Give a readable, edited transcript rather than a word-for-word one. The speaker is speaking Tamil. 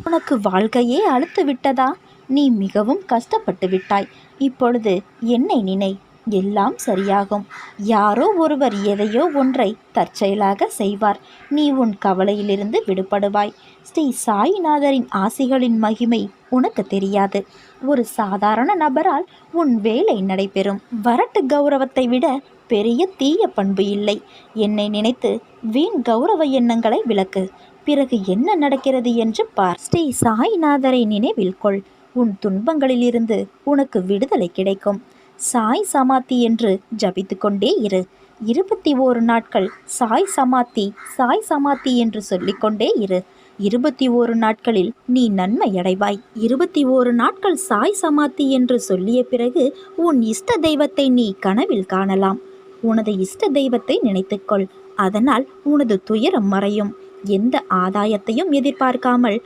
உனக்கு வாழ்க்கையே அழுத்து விட்டதா? நீ மிகவும் கஷ்டப்பட்டு விட்டாய். இப்பொழுது என்னை நினை, எல்லாம் சரியாகும். யாரோ ஒருவர் எதையோ ஒன்றை தற்செயலாக செய்வார். நீ உன் கவலையிலிருந்து விடுபடுவாய். ஸ்ரீ சாய்நாதரின் ஆசிகளின் மகிமை உனக்கு தெரியாது. ஒரு சாதாரண நபரால் உன் வேலை நடைபெறும். வரட்டு கௌரவத்தை விட பெரிய தீய பண்பு இல்லை. என்னை நினைத்து வீண் கௌரவ எண்ணங்களை விலக்கு. பிறகு என்ன நடக்கிறது என்று பார். ஸ்ரீ சாய்நாதரை நினைவில் கொள். உன் துன்பங்களிலிருந்து உனக்கு விடுதலை கிடைக்கும். சாய் சமாத்தி என்று ஜபித்து கொண்டே இரு. 21 நாட்கள் சாய் சமாத்தி சாய் சமாத்தி என்று சொல்லிக்கொண்டே இரு. 21 நாட்களில் நீ நன்மை அடைவாய். 21 நாட்கள் சாய் சமாத்தி என்று சொல்லிய பிறகு உன் இஷ்ட தெய்வத்தை நீ கனவில் காணலாம். உனது இஷ்ட தெய்வத்தை நினைத்துக்கொள். அதனால் உனது துயரம் மறையும். எந்த ஆதாயத்தையும் எதிர்பார்க்காமல்